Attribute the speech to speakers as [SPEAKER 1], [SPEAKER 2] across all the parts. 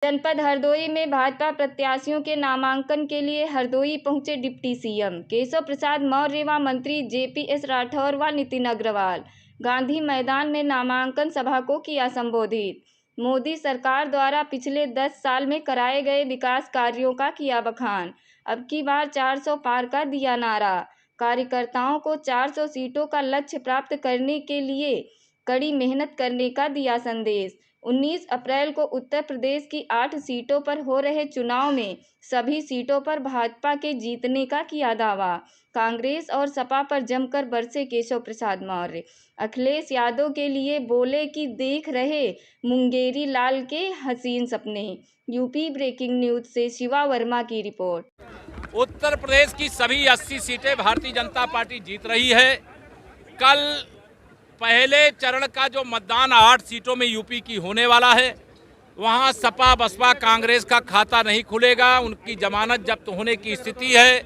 [SPEAKER 1] जनपद हरदोई में भाजपा प्रत्याशियों के नामांकन के लिए हरदोई पहुंचे डिप्टी सीएम केशव प्रसाद मौर्य व मंत्री जेपीएस राठौर व नितिन अग्रवाल। गांधी मैदान में नामांकन सभा को किया संबोधित। मोदी सरकार द्वारा पिछले 10 साल में कराए गए विकास कार्यों का किया बखान। अब की बार 400 पार का दिया नारा। कार्यकर्ताओं को 400 सीटों का लक्ष्य प्राप्त करने के लिए कड़ी मेहनत करने का दिया संदेश। 19 अप्रैल को उत्तर प्रदेश की 8 सीटों पर हो रहे चुनाव में सभी सीटों पर भाजपा के जीतने का किया दावा। कांग्रेस और सपा पर जमकर बरसे केशव प्रसाद मौर्य। अखिलेश यादव के लिए बोले कि देख रहे मुंगेरी लाल के हसीन सपने। यूपी ब्रेकिंग न्यूज से शिवा वर्मा की रिपोर्ट।
[SPEAKER 2] उत्तर प्रदेश की सभी 80 सीटें भारतीय जनता पार्टी जीत रही है। कल पहले चरण का जो मतदान 8 सीटों में यूपी की होने वाला है, वहां सपा बसपा कांग्रेस का खाता नहीं खुलेगा, उनकी जमानत जब्त होने की स्थिति है।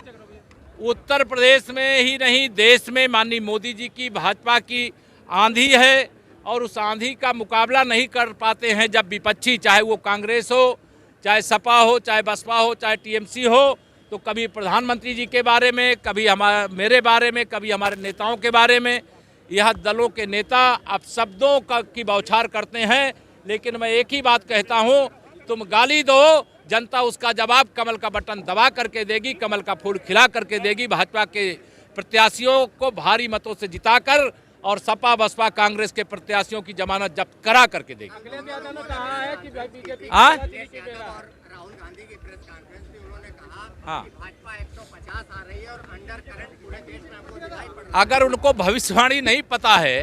[SPEAKER 2] उत्तर प्रदेश में ही नहीं, देश में माननीय मोदी जी की भाजपा की आंधी है और उस आंधी का मुकाबला नहीं कर पाते हैं जब विपक्षी, चाहे वो कांग्रेस हो, चाहे सपा हो, चाहे बसपा हो, चाहे टीएमसी हो, तो कभी प्रधानमंत्री जी के बारे में, कभी मेरे बारे में, कभी हमारे नेताओं के बारे में, यह दलों के नेता अब शब्दों की बौछार करते हैं। लेकिन मैं एक ही बात कहता हूं, तुम गाली दो, जनता उसका जवाब कमल का बटन दबा करके देगी, कमल का फूल खिला करके देगी। भाजपा के प्रत्याशियों को भारी मतों से जिताकर और सपा बसपा कांग्रेस के प्रत्याशियों की जमानत जब्त करा करके देगी।
[SPEAKER 3] अखिलेश यादव ने कहा है कि बीजेपी
[SPEAKER 4] राहुल गांधी की प्रेस कॉन्फ्रेंस में उन्होंने कहा
[SPEAKER 2] हाँ,
[SPEAKER 4] कि भाजपा 150 आ रही है और अंडर करंट पूरे देश में आपको दिखाई पड़ रहा है।
[SPEAKER 2] अगर उनको भविष्यवाणी नहीं पता है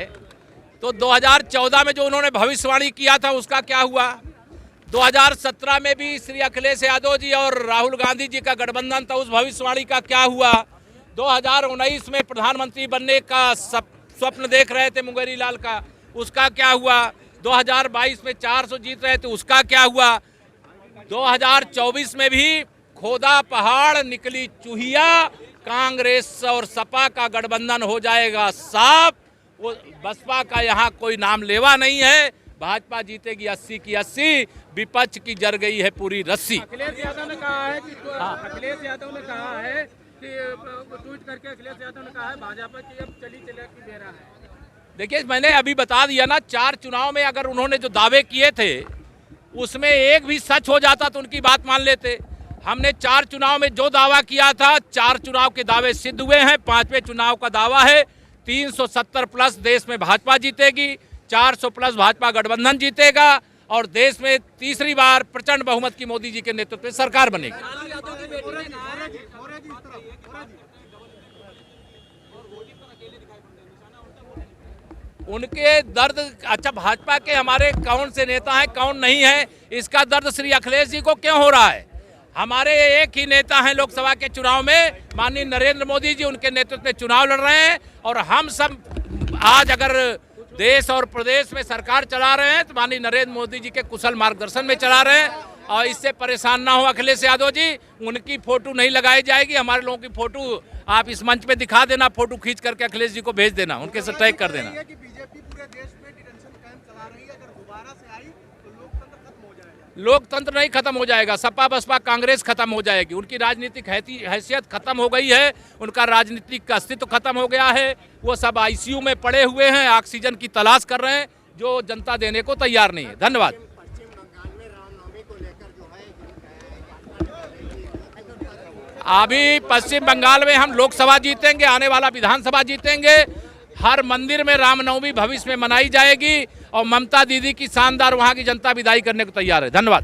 [SPEAKER 2] तो 2014 में जो उन्होंने भविष्यवाणी किया था उसका क्या हुआ? 2017 में भी श्री अखिलेश यादव जी और राहुल गांधी जी का गठबंधन था, उस भविष्यवाणी का क्या हुआ? 2019 में प्रधानमंत्री बनने का स्वप्न देख रहे थे मुंगेरी लाल का, उसका क्या हुआ? 2022 में 400 जीत रहे थे, उसका क्या हुआ? 2024 में भी खोदा पहाड़ निकली चूहिया, कांग्रेस और सपा का गठबंधन हो जाएगा साफ। वो बसपा का यहाँ कोई नाम लेवा नहीं है। भाजपा जीतेगी 80 की 80, विपक्ष की जर गई है पूरी रस्सी।
[SPEAKER 3] अखिलेश यादव ने कहा है कि अखिलेश यादव ने कहा है कि ट्वीट करके अखिलेश यादव ने कहा है भाजपा की अब चली की बेरा है।
[SPEAKER 2] देखिए, मैंने अभी बता दिया ना, 4 चुनाव में अगर उन्होंने जो दावे किए थे उसमें एक भी सच हो जाता तो उनकी बात मान लेते। हमने 4 चुनाव में जो दावा किया था, 4 चुनाव के दावे सिद्ध हुए हैं। 5वें चुनाव का दावा है 370 प्लस देश में भाजपा जीतेगी, 400 प्लस भाजपा गठबंधन जीतेगा और देश में तीसरी बार प्रचंड बहुमत की मोदी जी के नेतृत्व में सरकार बनेगी। उनके दर्द, अच्छा भाजपा के हमारे कौन से नेता हैं कौन नहीं है, इसका दर्द श्री अखिलेश जी को क्यों हो रहा है? हमारे एक ही नेता हैं लोकसभा के चुनाव में, माननीय नरेंद्र मोदी जी, उनके नेतृत्व में चुनाव लड़ रहे हैं और हम सब आज अगर देश और प्रदेश में सरकार चला रहे हैं तो माननीय नरेंद्र मोदी जी के कुशल मार्गदर्शन में चला रहे हैं। और इससे परेशान ना हो अखिलेश यादव जी, उनकी फोटो नहीं लगाई जाएगी। हमारे लोगों की फोटो आप इस मंच पे दिखा देना, फोटो खींच करके अखिलेश जी को भेज देना, उनके से टैग कर देना।
[SPEAKER 4] बीजेपी पूरे देश में डिटेंशन कैंप चला रही है, अगर दोबारा से आई तो लोकतंत्र खत्म हो जाएगा।
[SPEAKER 2] लोकतंत्र नहीं खत्म हो जाएगा, सपा बसपा कांग्रेस खत्म हो जाएगी। उनकी राजनीतिक हैसियत खत्म हो गई है, उनका राजनीतिक अस्तित्व खत्म हो गया है। वो सब आईसीयू में पड़े हुए हैं, ऑक्सीजन की तलाश कर रहे हैं, जो जनता देने को तैयार नहीं है। धन्यवाद।
[SPEAKER 4] पश्चिम बंगाल में रामनवमी को लेकर जो है
[SPEAKER 2] अभी पश्चिम बंगाल में हम लोकसभा जीतेंगे, आने वाला विधानसभा जीतेंगे। हर मंदिर में रामनवमी भविष्य में मनाई जाएगी और ममता दीदी की शानदार वहां की जनता विदाई करने को तैयार है। धन्यवाद।